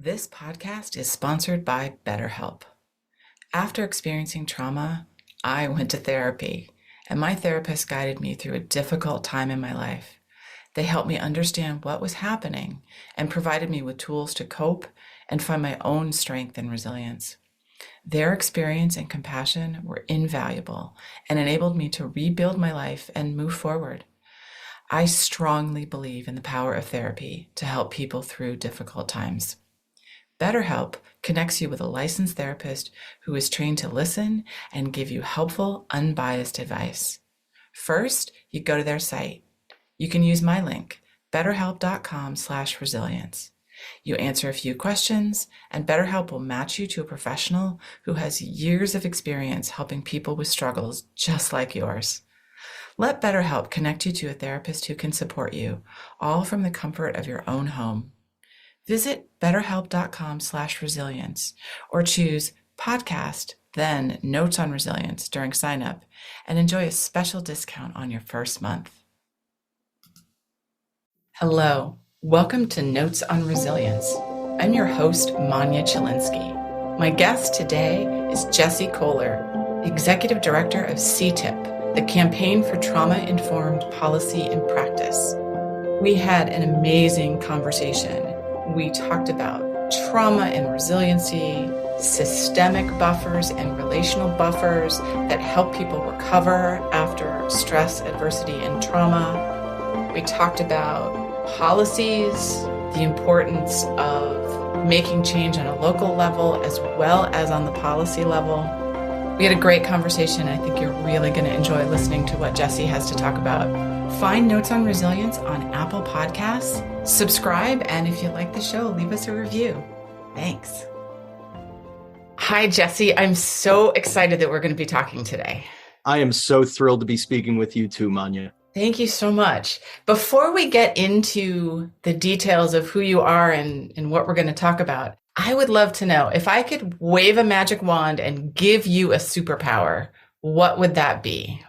This podcast is sponsored by BetterHelp. After experiencing trauma, I went to therapy, and my therapist guided me through a difficult time in my life. They helped me understand what was happening and provided me with tools to cope and find my own strength and resilience. Their experience and compassion were invaluable and enabled me to rebuild my life and move forward. I strongly believe in the power of therapy to help people through difficult times. BetterHelp connects you with a licensed therapist who is trained to listen and give you helpful, unbiased advice. First, you go to their site. You can use my link, betterhelp.com/resilience. You answer a few questions, and BetterHelp will match you to a professional who has years of experience helping people with struggles just like yours. Let BetterHelp connect you to a therapist who can support you, all from the comfort of your own home. Visit betterhelp.com/resilience or choose podcast, then Notes on Resilience during sign up and enjoy a special discount on your first month. Hello, welcome to Notes on Resilience. I'm your host, Manya Chilinsky. My guest today is Jesse Kohler, Executive Director of CTIP, the Campaign for Trauma-Informed Policy and Practice. We had an amazing conversation. We talked about trauma and resiliency, systemic buffers and relational buffers that help people recover after stress, adversity, and trauma. We talked about policies, the importance of making change on a local level as well as on the policy level. We had a great conversation. I think you're really going to enjoy listening to what Jesse has to talk about. Find Notes on Resilience on Apple Podcasts, subscribe, and if you like the show, leave us a review. Thanks. Hi, Jesse. I'm so excited that we're going to be talking today. I am so thrilled to be speaking with you too, Manya. Thank you so much. Before we get into the details of who you are and what we're going to talk about, I would love to know if I could wave a magic wand and give you a superpower, what would that be?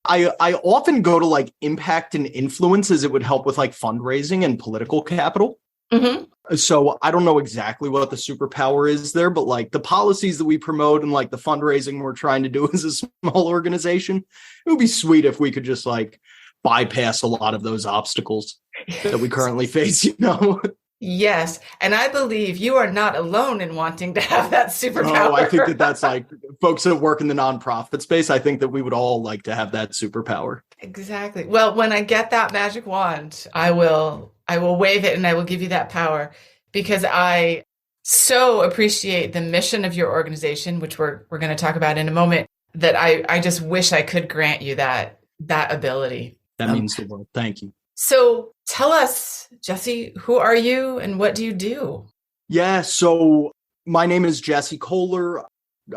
I often go to like impact and influence as it would help with like fundraising and political capital. Mm-hmm. So I don't know exactly what the superpower is there, but like the policies that we promote and like the fundraising we're trying to do as a small organization, it would be sweet if we could just like bypass a lot of those obstacles that we currently face, you know? Yes. And I believe you are not alone in wanting to have that superpower. Oh, I think that's like folks that work in the nonprofit space. I think that we would all like to have that superpower. Exactly. Well, when I get that magic wand, I will wave it and I will give you that power because I so appreciate the mission of your organization, which we're going to talk about in a moment, that I just wish I could grant you that ability. That means the world. Thank you. So tell us, Jesse, who are you and what do you do? Yeah, so my name is Jesse Kohler.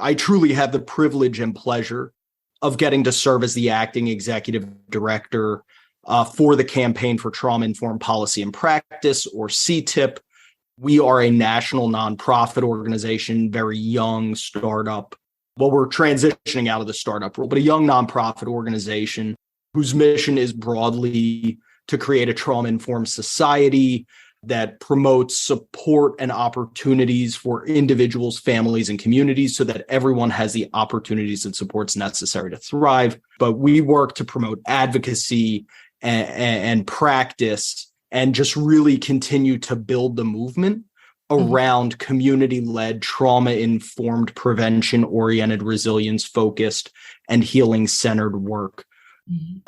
I truly have the privilege and pleasure of getting to serve as the acting executive director for the Campaign for Trauma-Informed Policy and Practice, or CTIP. We are a national nonprofit organization, very young startup. Well, we're transitioning out of the startup role, but a young nonprofit organization whose mission is broadly to create a trauma-informed society that promotes support and opportunities for individuals, families, and communities so that everyone has the opportunities and supports necessary to thrive. But we work to promote advocacy and practice and just really continue to build the movement around community-led, trauma-informed, prevention-oriented, resilience-focused, and healing-centered work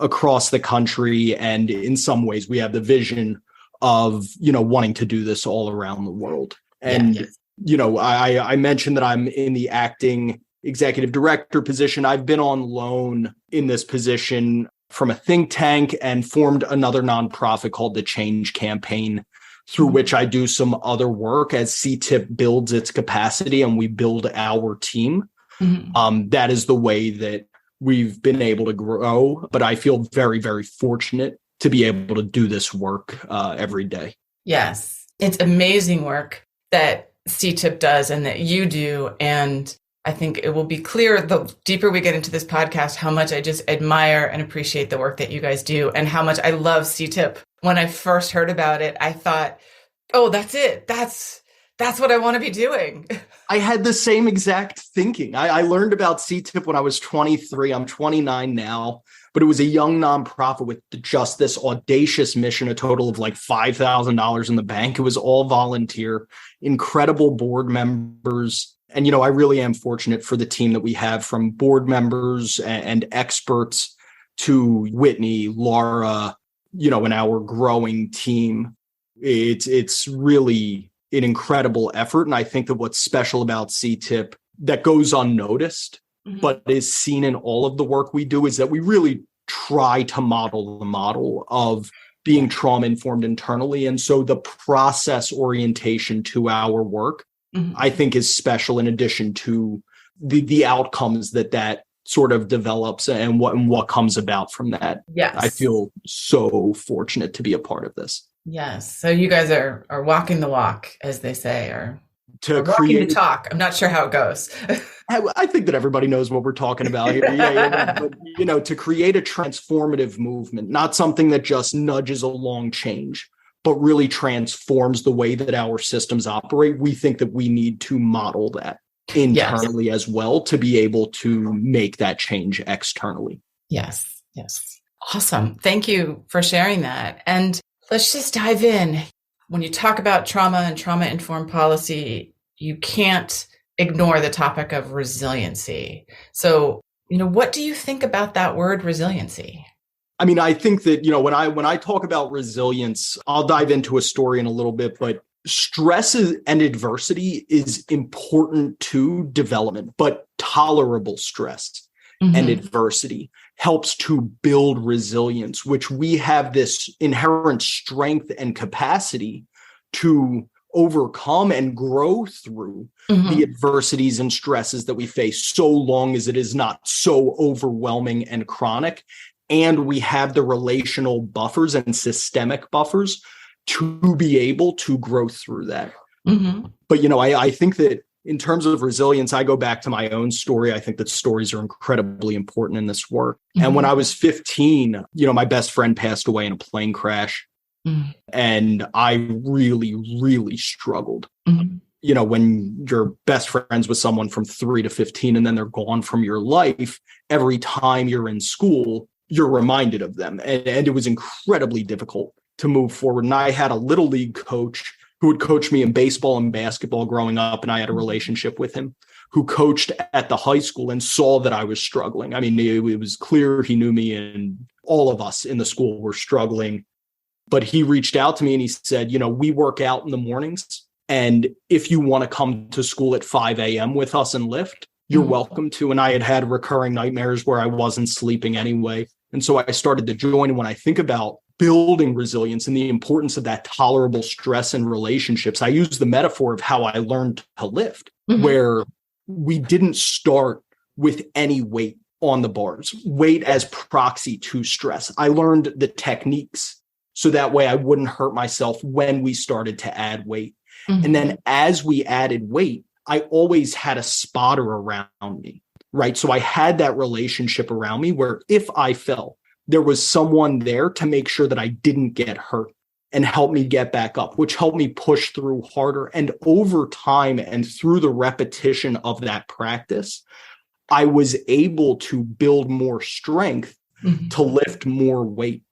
across the country. And in some ways, we have the vision of, wanting to do this all around the world. And, I mentioned that I'm in the acting executive director position. I've been on loan in this position from a think tank and formed another nonprofit called the Change Campaign, through which I do some other work as CTIP builds its capacity and we build our team. That is the way that we've been able to grow, but I feel very, very fortunate to be able to do this work every day. Yes, it's amazing work that CTIP does and that you do. And I think it will be clear the deeper we get into this podcast, how much I just admire and appreciate the work that you guys do and how much I love CTIP. When I first heard about it, I thought, oh, that's it. That's That's what I want to be doing. I had the same exact thinking. I learned about CTIP when I was 23. I'm 29 now, but it was a young nonprofit with just this audacious mission, a total of like $5,000 in the bank. It was all volunteer, incredible board members. And, I really am fortunate for the team that we have, from board members and experts to Whitney, Laura, and our growing team. It's really an incredible effort. And I think that what's special about CTIP that goes unnoticed, but is seen in all of the work we do, is that we really try to model the model of being trauma informed internally. And so the process orientation to our work, I think, is special, in addition to the outcomes that sort of develops and what comes about from that. Yes. I feel so fortunate to be a part of this. Yes. So you guys are walking the walk, as they say, or to walking the talk. I'm not sure how it goes. I think that everybody knows what we're talking about here. But, to create a transformative movement, not something that just nudges along change, but really transforms the way that our systems operate. We think that we need to model that internally as well, to be able to make that change externally. Yes. Awesome. Thank you for sharing that. And let's just dive in. When you talk about trauma and trauma-informed policy, you can't ignore the topic of resiliency. So, what do you think about that word, resiliency? I mean, I think that, when I talk about resilience, I'll dive into a story in a little bit, but stress and adversity is important to development, but tolerable stress and adversity helps to build resilience, which we have this inherent strength and capacity to overcome and grow through the adversities and stresses that we face, so long as it is not so overwhelming and chronic. And we have the relational buffers and systemic buffers to be able to grow through that. But, I think that in terms of resilience, I go back to my own story. I think that stories are incredibly important in this work. And when I was 15, my best friend passed away in a plane crash. And I really, really struggled. When you're best friends with someone from 3 to 15 and then they're gone from your life, every time you're in school, you're reminded of them. And it was incredibly difficult to move forward. And I had a little league coach who would coach me in baseball and basketball growing up. And I had a relationship with him, who coached at the high school and saw that I was struggling. I mean, it was clear he knew me, and all of us in the school were struggling. But he reached out to me and he said, we work out in the mornings. And if you want to come to school at 5 a.m. with us and lift, you're welcome to. And I had recurring nightmares where I wasn't sleeping anyway. And so I started to join. And when I think about building resilience and the importance of that tolerable stress in relationships, I use the metaphor of how I learned to lift, where we didn't start with any weight on the bars, weight as proxy to stress. I learned the techniques so that way I wouldn't hurt myself when we started to add weight. And then as we added weight, I always had a spotter around me, right? So I had that relationship around me where if I fell, there was someone there to make sure that I didn't get hurt and help me get back up, which helped me push through harder. And over time and through the repetition of that practice, I was able to build more strength to lift more weight.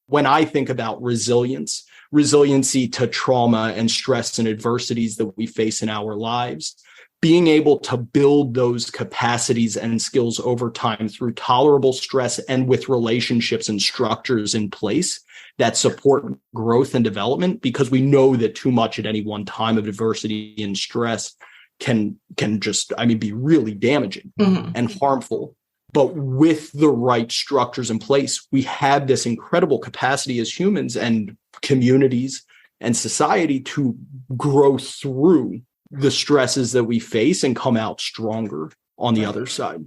When I think about resiliency to trauma and stress and adversities that we face in our lives, being able to build those capacities and skills over time through tolerable stress and with relationships and structures in place that support growth and development, because we know that too much at any one time of adversity and stress can just, be really damaging and harmful. But with the right structures in place, we have this incredible capacity as humans and communities and society to grow through the stresses that we face and come out stronger on the other side.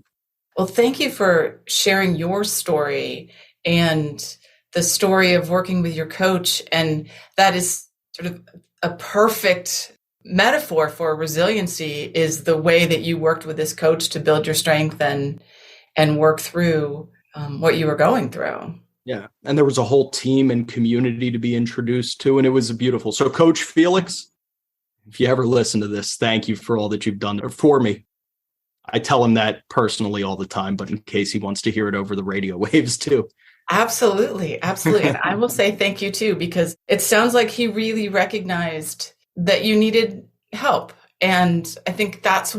Well, thank you for sharing your story and the story of working with your coach. And that is sort of a perfect metaphor for resiliency, is the way that you worked with this coach to build your strength and work through what you were going through. Yeah. And there was a whole team and community to be introduced to, and it was beautiful. So Coach Felix, If you ever listen to this, thank you for all that you've done for me. I tell him that personally all the time, but in case he wants to hear it over the radio waves too. Absolutely. Absolutely. And I will say thank you too, because it sounds like he really recognized that you needed help. And I think that's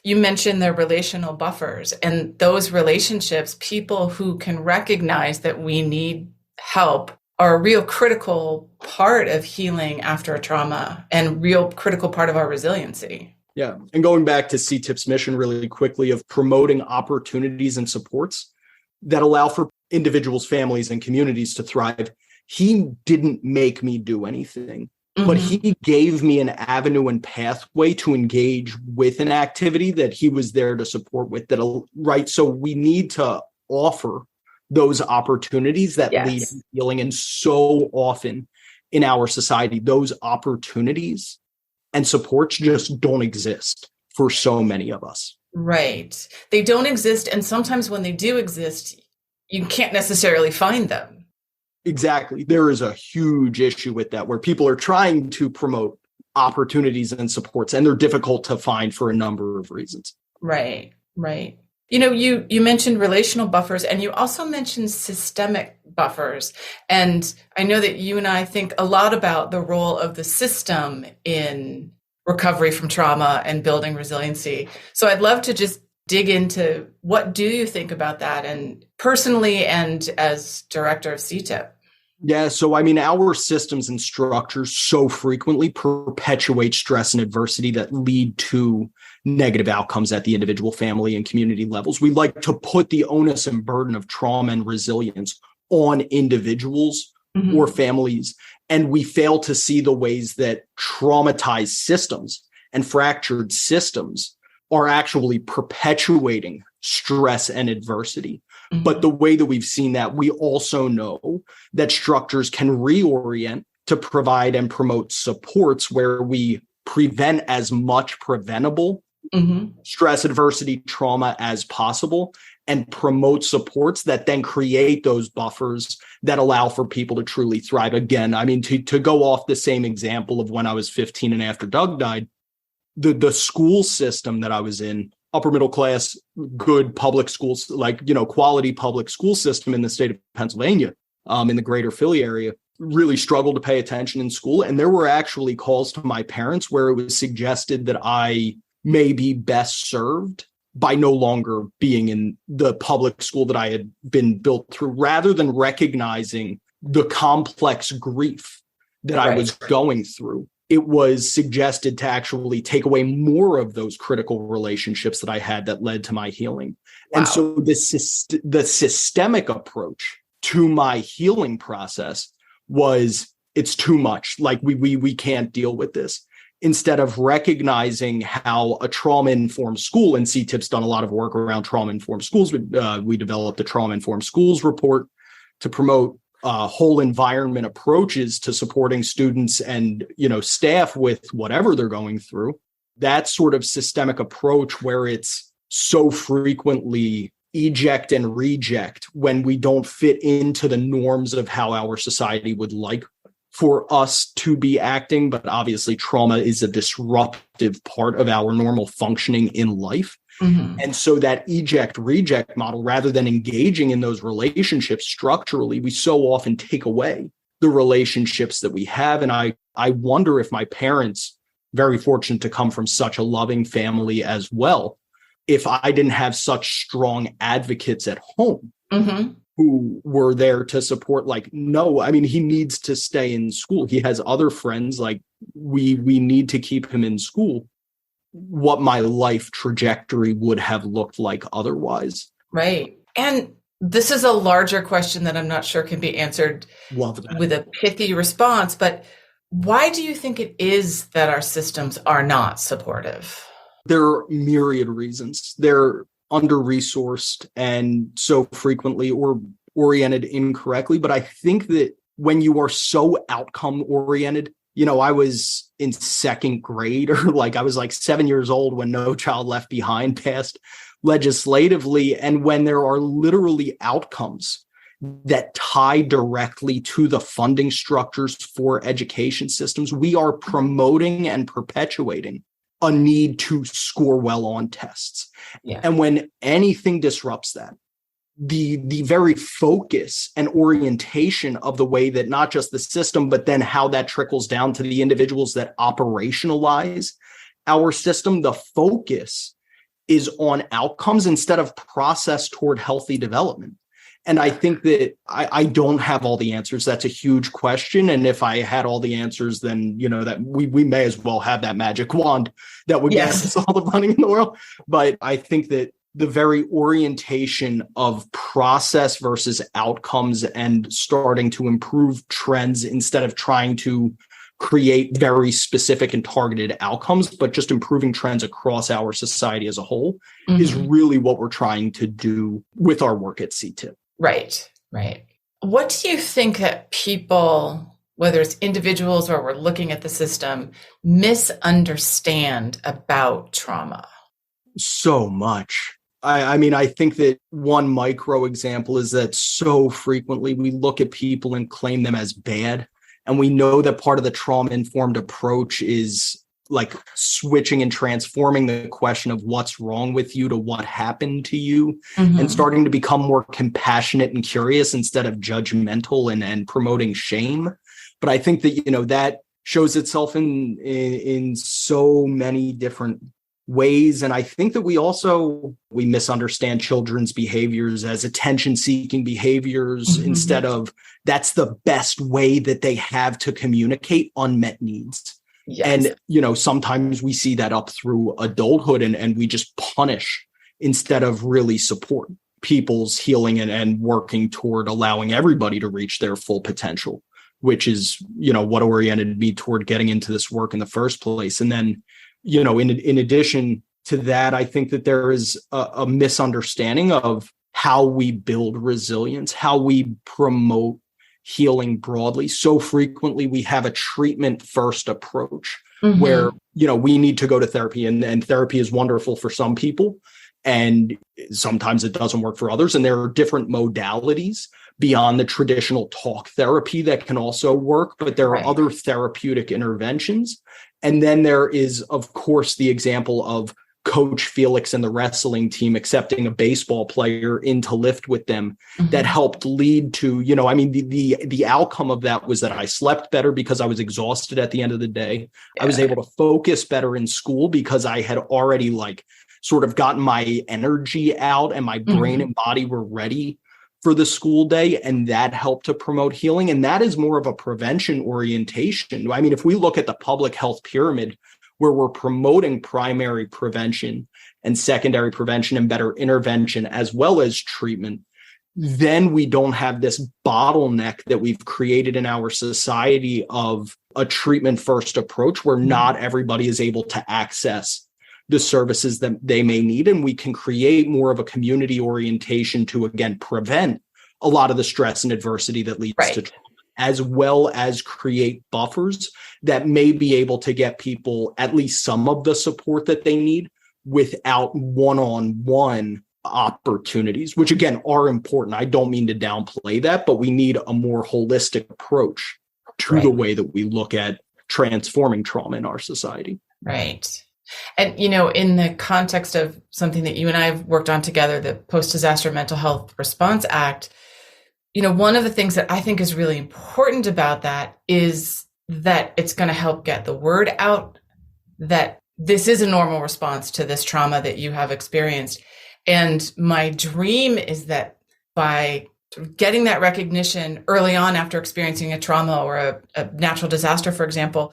you mentioned the relational buffers, and those relationships, people who can recognize that we need help are a real critical part of healing after a trauma and real critical part of our resiliency. Yeah. And going back to CTIP's mission really quickly of promoting opportunities and supports that allow for individuals, families, and communities to thrive. He didn't make me do anything, but he gave me an avenue and pathway to engage with an activity that he was there to support with right. So we need to offer those opportunities that lead to healing. And so often in our society, those opportunities and supports just don't exist for so many of us. Right. They don't exist. And sometimes when they do exist, you can't necessarily find them. Exactly. There is a huge issue with that, where people are trying to promote opportunities and supports, and they're difficult to find for a number of reasons. Right. Right. You mentioned relational buffers, and you also mentioned systemic buffers. And I know that you and I think a lot about the role of the system in recovery from trauma and building resiliency. So I'd love to just dig into, what do you think about that, and personally and as director of CTIP? Yeah. So, our systems and structures so frequently perpetuate stress and adversity that lead to negative outcomes at the individual, family, and community levels. We like to put the onus and burden of trauma and resilience on individuals or families, and we fail to see the ways that traumatized systems and fractured systems are actually perpetuating stress and adversity. But the way that we've seen that, we also know that structures can reorient to provide and promote supports where we prevent as much preventable stress, adversity, trauma as possible, and promote supports that then create those buffers that allow for people to truly thrive. Again, to go off the same example of when I was 15 and after Doug died, the school system that I was in, upper middle class, good public schools, quality public school system in the state of Pennsylvania, in the greater Philly area, really struggled to pay attention in school. And there were actually calls to my parents where it was suggested that I may be best served by no longer being in the public school that I had been built through, rather than recognizing the complex grief that I was going through. It was suggested to actually take away more of those critical relationships that I had that led to my healing. Wow. And so the systemic approach to my healing process was, it's too much. Like we can't deal with this. Instead of recognizing how a trauma-informed school, and CTIP's done a lot of work around trauma-informed schools. We developed a trauma-informed schools report to promote whole environment approaches to supporting students and, staff with whatever they're going through. That sort of systemic approach, where it's so frequently eject and reject when we don't fit into the norms of how our society would like for us to be acting. But obviously trauma is a disruptive part of our normal functioning in life. And so that eject reject model, rather than engaging in those relationships structurally, we so often take away the relationships that we have. And I wonder if my parents, very fortunate to come from such a loving family as well, if I didn't have such strong advocates at home who were there to support, no, he needs to stay in school. He has other friends, we need to keep him in school. What my life trajectory would have looked like otherwise. Right. And this is a larger question that I'm not sure can be answered with a pithy response, but why do you think it is that our systems are not supportive? There are myriad reasons. They're under-resourced and so frequently or oriented incorrectly. But I think that when you are so outcome-oriented, I was in second grade, or I was 7 years old when No Child Left Behind passed legislatively. And when there are literally outcomes that tie directly to the funding structures for education systems, we are promoting and perpetuating a need to score well on tests. Yeah. And when anything disrupts that, the very focus and orientation of the way that not just the system, but then how that trickles down to the individuals that operationalize our system, the focus is on outcomes instead of process toward healthy development. And I think that I don't have all the answers. That's a huge question. And if I had all the answers, then, that we may as well have that magic wand that would get us all the money in the world. But I think that the very orientation of process versus outcomes and starting to improve trends instead of trying to create very specific and targeted outcomes, but just improving trends across our society as a whole is really what we're trying to do with our work at CTIP. Right. What do you think that people, whether it's individuals or we're looking at the system, misunderstand about trauma? So much. I think that one micro example is that so frequently we look at people and claim them as bad. And we know that part of the trauma-informed approach is like switching and transforming the question of what's wrong with you to what happened to you and starting to become more compassionate and curious instead of judgmental and promoting shame. But I think that, that shows itself in so many different ways. And I think that we misunderstand children's behaviors as attention-seeking behaviors instead of that's the best way that they have to communicate unmet needs. Yes. And, sometimes we see that up through adulthood and we just punish instead of really support people's healing and working toward allowing everybody to reach their full potential, which is, what oriented me toward getting into this work in the first place. And then, in addition to that, I think that there is a misunderstanding of how we build resilience, how we promote healing broadly. So frequently we have a treatment first approach where, we need to go to therapy and therapy is wonderful for some people. And sometimes it doesn't work for others. And there are different modalities beyond the traditional talk therapy that can also work, but there are other therapeutic interventions. And then there is, of course, the example of Coach Felix and the wrestling team accepting a baseball player in to lift with them that helped lead to, the outcome of that was that I slept better because I was exhausted at the end of the day. Yeah. I was able to focus better in school because I had already sort of gotten my energy out and my brain and body were ready for the school day. And that helped to promote healing. And that is more of a prevention orientation. If we look at the public health pyramid, where we're promoting primary prevention and secondary prevention and better intervention as well as treatment, then we don't have this bottleneck that we've created in our society of a treatment first approach where not everybody is able to access the services that they may need. And we can create more of a community orientation to, again, prevent a lot of the stress and adversity that leads to trauma, as well as create buffers that may be able to get people at least some of the support that they need without one-on-one opportunities, which again are important. I don't mean to downplay that, but we need a more holistic approach to the way that we look at transforming trauma in our society. Right. And, in the context of something that you and I have worked on together, the Post-Disaster Mental Health Response Act, one of the things that I think is really important about that is that it's going to help get the word out that this is a normal response to this trauma that you have experienced. And my dream is that by getting that recognition early on after experiencing a trauma or a natural disaster, for example,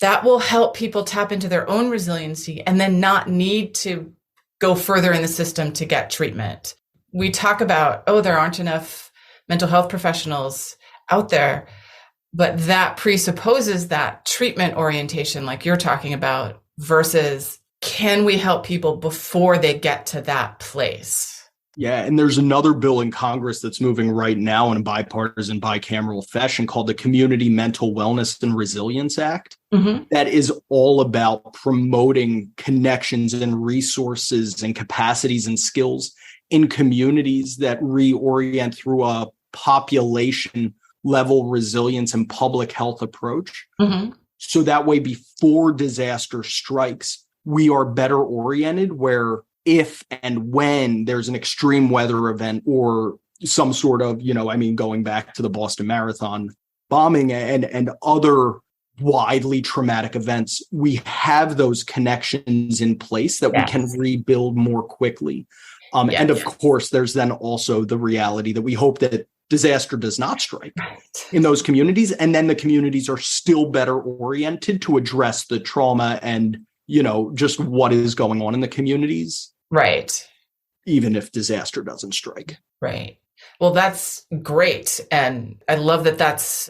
that will help people tap into their own resiliency and then not need to go further in the system to get treatment. We talk about, there aren't enough mental health professionals out there, but that presupposes that treatment orientation like you're talking about versus can we help people before they get to that place? Yeah, and there's another bill in Congress that's moving right now in a bipartisan, bicameral fashion called the Community Mental Wellness and Resilience Act. That is all about promoting connections and resources and capacities and skills in communities that reorient through a population level resilience and public health approach. Mm-hmm. So that way, before disaster strikes, we are better oriented where if and when there's an extreme weather event or some sort of, going back to the Boston Marathon bombing and other widely traumatic events, we have those connections in place that we can rebuild more quickly. And of course, there's then also the reality that we hope that disaster does not strike in those communities. And then the communities are still better oriented to address the trauma and, just what is going on in the communities. Right. Even if disaster doesn't strike. Right. Well, that's great. And I love that that's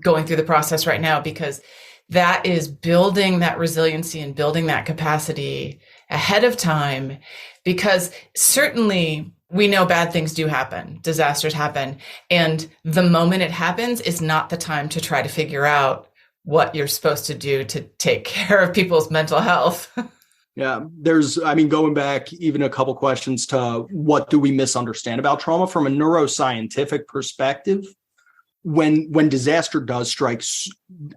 going through the process right now, because that is building that resiliency and building that capacity ahead of time, because certainly we know bad things do happen, disasters happen. And the moment it happens is not the time to try to figure out what you're supposed to do to take care of people's mental health. Yeah, going back even a couple questions to what do we misunderstand about trauma from a neuroscientific perspective, when disaster does strike,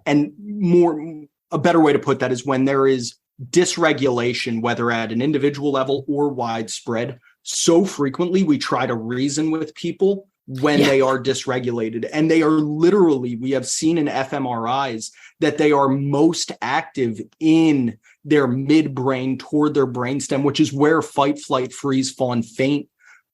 and a better way to put that is when there is dysregulation, whether at an individual level or widespread, so frequently we try to reason with people when they are dysregulated. And they are literally, we have seen in fMRIs that they are most active in their midbrain toward their brainstem, which is where fight, flight, freeze, fawn, faint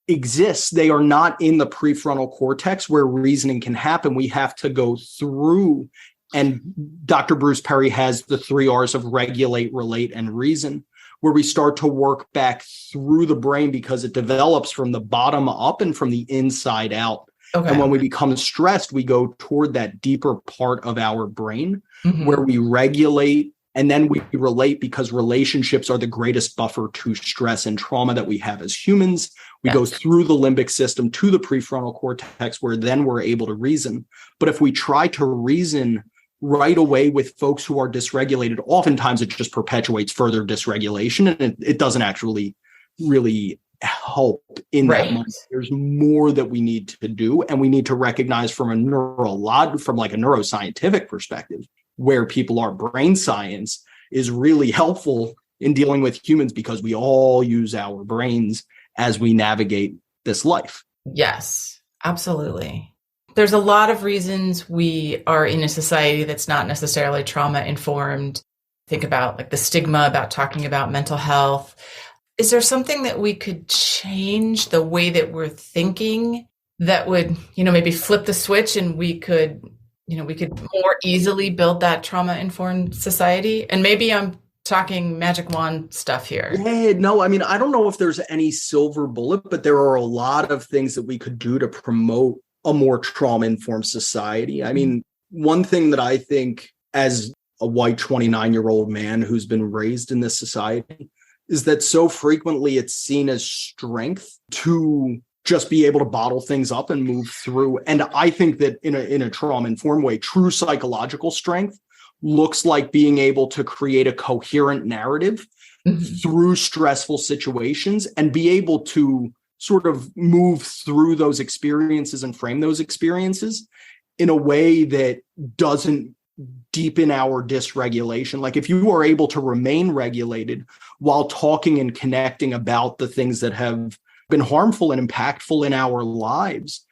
exists. They are not in the prefrontal cortex where reasoning can happen. We have to go through, and Dr. Bruce Perry has the 3 R's of regulate, relate, and reason, where we start to work back through the brain because it develops from the bottom up and from the inside out. Okay. And when we become stressed, we go toward that deeper part of our brain where we regulate and then we relate, because relationships are the greatest buffer to stress and trauma that we have as humans. We go through the limbic system to the prefrontal cortex, where then we're able to reason. But if we try to reason right away with folks who are dysregulated, oftentimes it just perpetuates further dysregulation, and it doesn't actually really help in that moment. There's more that we need to do, and we need to recognize from a neuroscientific perspective where people are. Brain science is really helpful in dealing with humans because we all use our brains as we navigate this life. Yes, absolutely. There's a lot of reasons we are in a society that's not necessarily trauma informed. Think about like the stigma about talking about mental health. Is there something that we could change the way that we're thinking that would, maybe flip the switch and we could more easily build that trauma informed society? And maybe I'm talking magic wand stuff here. Yeah, no, I don't know if there's any silver bullet, but there are a lot of things that we could do to promote a more trauma-informed society. One thing that I think, as a white 29-year-old man who's been raised in this society, is that so frequently it's seen as strength to just be able to bottle things up and move through. And I think that in a trauma-informed way, true psychological strength looks like being able to create a coherent narrative through stressful situations and be able to sort of move through those experiences and frame those experiences in a way that doesn't deepen our dysregulation. Like if you are able to remain regulated while talking and connecting about the things that have been harmful and impactful in our lives,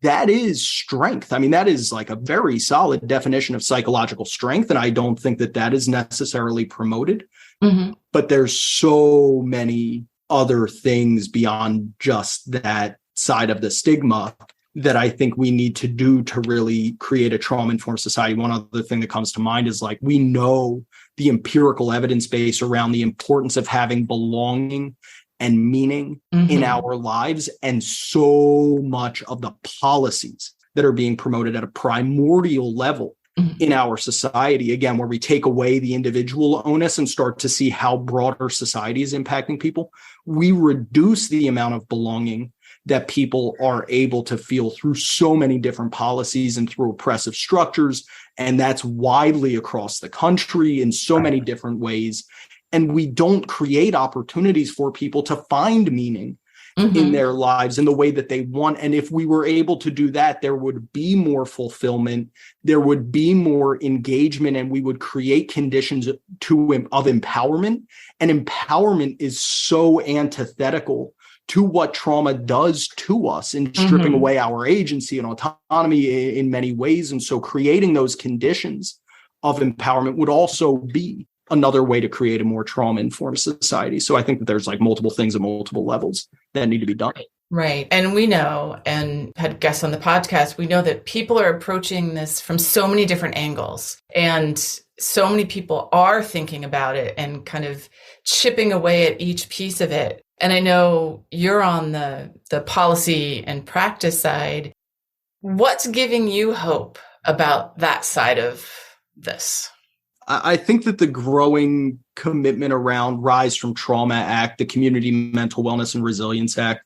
that is strength. That is like a very solid definition of psychological strength. And I don't think that is necessarily promoted, but there's so many other things beyond just that side of the stigma that I think we need to do to really create a trauma-informed society. One other thing that comes to mind is like, we know the empirical evidence base around the importance of having belonging and meaning in our lives. And so much of the policies that are being promoted at a primordial level in our society, again, where we take away the individual onus and start to see how broader society is impacting people, we reduce the amount of belonging that people are able to feel through so many different policies and through oppressive structures. And that's widely across the country in so many different ways. And we don't create opportunities for people to find meaning in their lives in the way that they want. And if we were able to do that, there would be more fulfillment, there would be more engagement, and we would create conditions of empowerment. And empowerment is so antithetical to what trauma does to us in stripping away our agency and autonomy in many ways. And so creating those conditions of empowerment would also be another way to create a more trauma-informed society. So I think that there's like multiple things at multiple levels that need to be done. Right. And we know, and had guests on the podcast, we know that people are approaching this from so many different angles. And so many people are thinking about it and kind of chipping away at each piece of it. And I know you're on the policy and practice side. What's giving you hope about that side of this? I think that the growing commitment around Rise from Trauma Act, the Community Mental Wellness and Resilience Act,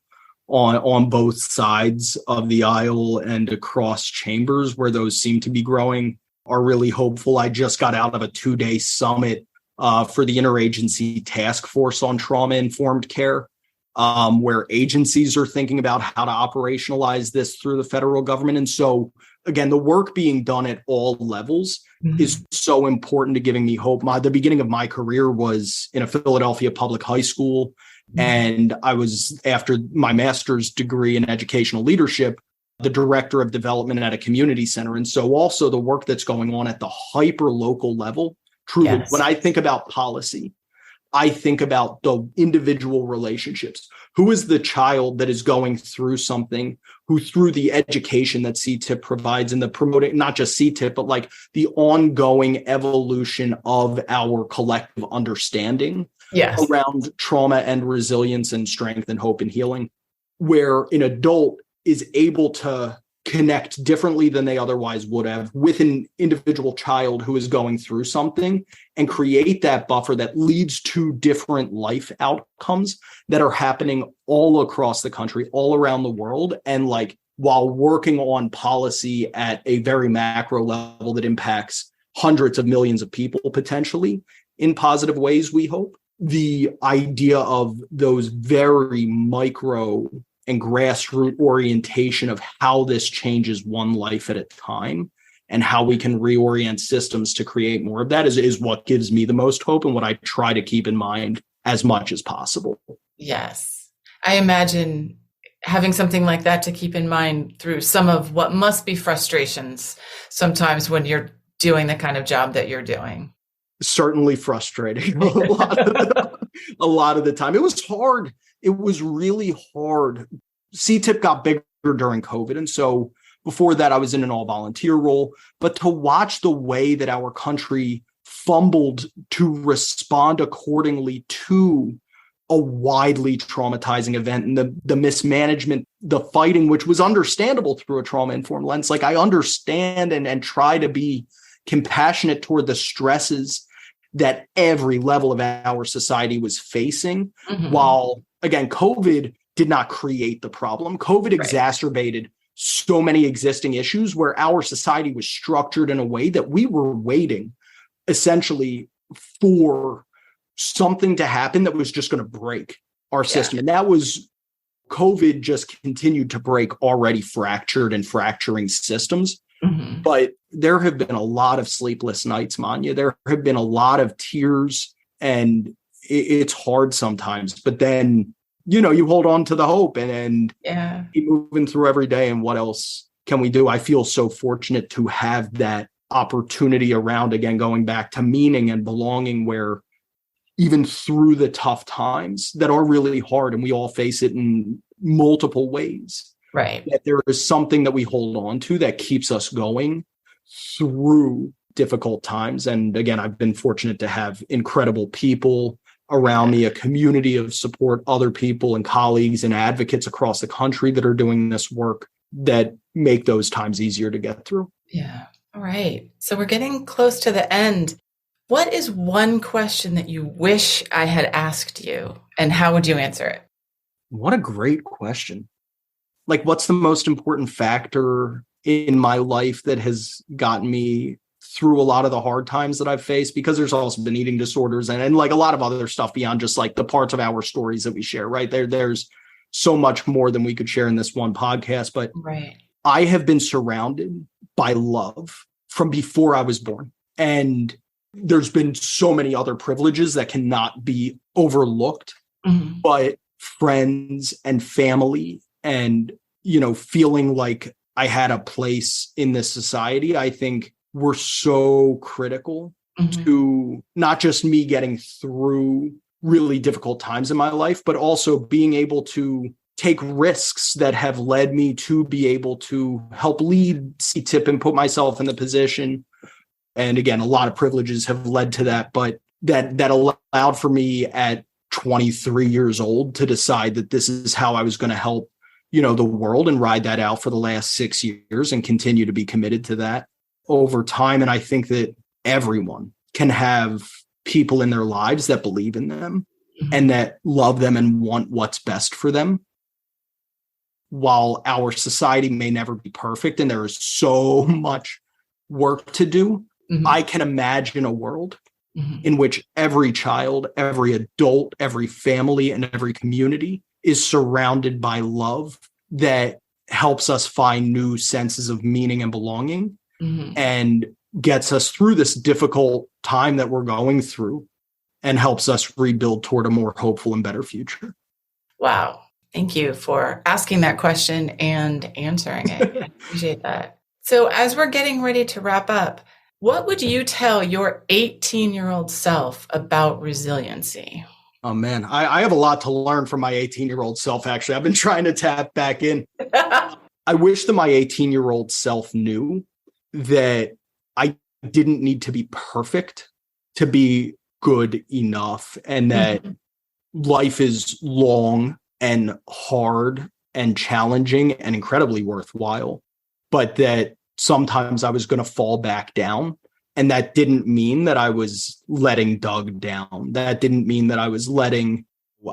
on both sides of the aisle and across chambers where those seem to be growing, are really hopeful. I just got out of a 2-day summit for the Interagency Task Force on Trauma-Informed Care, where agencies are thinking about how to operationalize this through the federal government. And so, again, the work being done at all levels is so important to giving me hope. The beginning of my career was in a Philadelphia public high school. And I was, after my master's degree in educational leadership, the director of development at a community center. And so also the work that's going on at the hyper local level, truly, when I think about policy, I think about the individual relationships. Who is the child that is going through something, who through the education that CTIP provides and the promoting, not just CTIP, but like the ongoing evolution of our collective understanding around trauma and resilience and strength and hope and healing, where an adult is able to connect differently than they otherwise would have with an individual child who is going through something and create that buffer that leads to different life outcomes that are happening all across the country, all around the world. And like, while working on policy at a very macro level that impacts hundreds of millions of people potentially in positive ways, we hope, the idea of those very micro and grassroots orientation of how this changes one life at a time and how we can reorient systems to create more of that is what gives me the most hope and what I try to keep in mind as much as possible. Yes. I imagine having something like that to keep in mind through some of what must be frustrations sometimes when you're doing the kind of job that you're doing. Certainly frustrating a lot of the time. It was hard. It was really hard. CTIP got bigger during COVID. And so before that, I was in an all-volunteer role. But to watch the way that our country fumbled to respond accordingly to a widely traumatizing event and the mismanagement, the fighting, which was understandable through a trauma-informed lens. Like I understand and try to be compassionate toward the stresses that every level of our society was facing, while, again, COVID did not create the problem. COVID exacerbated so many existing issues where our society was structured in a way that we were waiting essentially for something to happen that was just going to break our system. And that was, COVID just continued to break already fractured and fracturing systems. But there have been a lot of sleepless nights, Manya. There have been a lot of tears, and it's hard sometimes. But then, you hold on to the hope and keep moving through every day. And what else can we do? I feel so fortunate to have that opportunity around, again, going back to meaning and belonging, where even through the tough times that are really hard, and we all face it in multiple ways. That there is something that we hold on to that keeps us going through difficult times. And again, I've been fortunate to have incredible people around me, a community of support, other people and colleagues and advocates across the country that are doing this work that make those times easier to get through. Yeah. All right. So we're getting close to the end. What is one question that you wish I had asked you, and how would you answer it? What a great question. Like, what's the most important factor in my life that has gotten me through a lot of the hard times that I've faced? Because there's also been eating disorders and like a lot of other stuff beyond just like the parts of our stories that we share, right? There's so much more than we could share in this one podcast. But right. I have been surrounded by love from before I was born. And there's been so many other privileges that cannot be overlooked, but friends and family and, feeling like I had a place in this society, I think were so critical to not just me getting through really difficult times in my life, but also being able to take risks that have led me to be able to help lead CTIP and put myself in the position. And again, a lot of privileges have led to that, but that allowed for me at 23 years old to decide that this is how I was going to help, the world, and ride that out for the last 6 years and continue to be committed to that over time. And I think that everyone can have people in their lives that believe in them and that love them and want what's best for them. While our society may never be perfect and there is so much work to do, I can imagine a world in which every child, every adult, every family, and every community is surrounded by love that helps us find new senses of meaning and belonging and gets us through this difficult time that we're going through and helps us rebuild toward a more hopeful and better future. Wow. Thank you for asking that question and answering it. I appreciate that. So as we're getting ready to wrap up, what would you tell your 18-year-old self about resiliency? Oh, man, I have a lot to learn from my 18-year-old self, actually. I've been trying to tap back in. I wish that my 18-year-old self knew that I didn't need to be perfect to be good enough, and that life is long and hard and challenging and incredibly worthwhile, but that sometimes I was going to fall back down. And that didn't mean that I was letting Doug down. That didn't mean that I was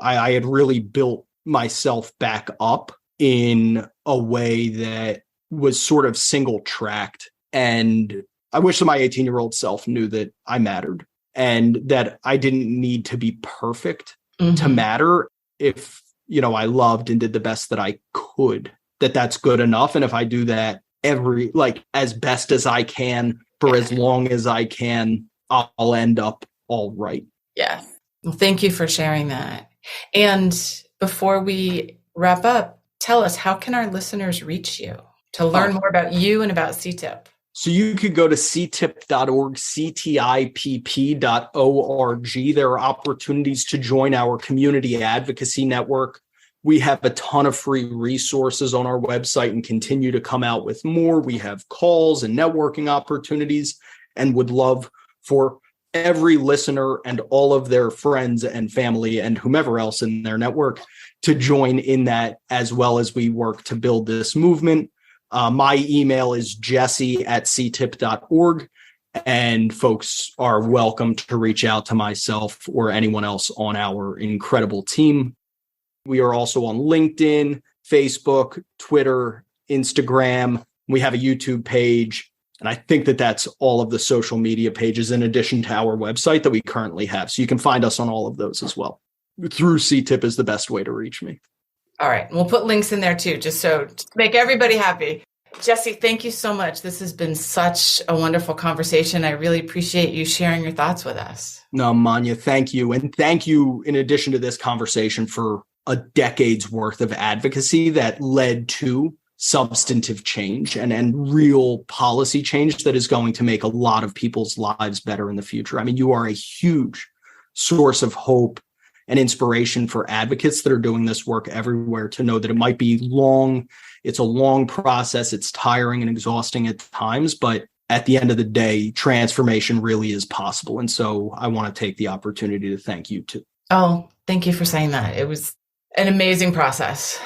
I had really built myself back up in a way that was sort of single tracked. And I wish that my 18-year-old self knew that I mattered and that I didn't need to be perfect to matter. If, I loved and did the best that I could, that's good enough. And if I do that as best as I can for as long as I can, I'll end up all right. Yes. Well, thank you for sharing that. And before we wrap up, tell us, how can our listeners reach you to learn more about you and about CTIP? So you could go to ctip.org, ctipp.org. There are opportunities to join our community advocacy network. We have a ton of free resources on our website and continue to come out with more. We have calls and networking opportunities and would love for every listener and all of their friends and family and whomever else in their network to join in that, as well as we work to build this movement. My email is jesse@ctip.org, and folks are welcome to reach out to myself or anyone else on our incredible team. We are also on LinkedIn, Facebook, Twitter, Instagram. We have a YouTube page. And I think that that's all of the social media pages in addition to our website that we currently have. So you can find us on all of those as well. Through CTIP is the best way to reach me. All right. We'll put links in there too, just to make everybody happy. Jesse, thank you so much. This has been such a wonderful conversation. I really appreciate you sharing your thoughts with us. No, Manya, thank you. And thank you, in addition to this conversation, for a decade's worth of advocacy that led to substantive change and real policy change that is going to make a lot of people's lives better in the future. I mean, you are a huge source of hope and inspiration for advocates that are doing this work everywhere, to know that it might be long. It's a long process. It's tiring and exhausting at times, but at the end of the day, transformation really is possible. And so I want to take the opportunity to thank you too. Oh, thank you for saying that. It was an amazing process.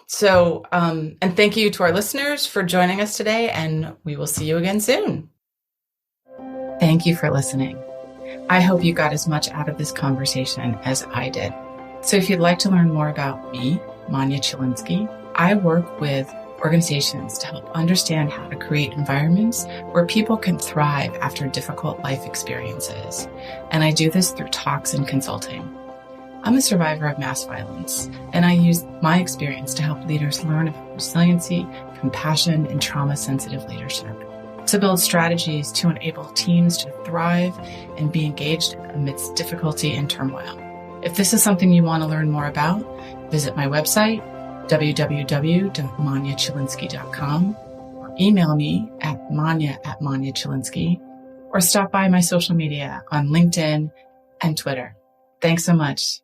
So, and thank you to our listeners for joining us today, and we will see you again soon. Thank you for listening. I hope you got as much out of this conversation as I did. So if you'd like to learn more about me, Manya Chilinsky, I work with organizations to help understand how to create environments where people can thrive after difficult life experiences. And I do this through talks and consulting. I'm a survivor of mass violence, and I use my experience to help leaders learn about resiliency, compassion, and trauma-sensitive leadership, to build strategies to enable teams to thrive and be engaged amidst difficulty and turmoil. If this is something you want to learn more about, visit my website, www.manyachilinski.com, or email me at manya@manyachilinski, or stop by my social media on LinkedIn and Twitter. Thanks so much.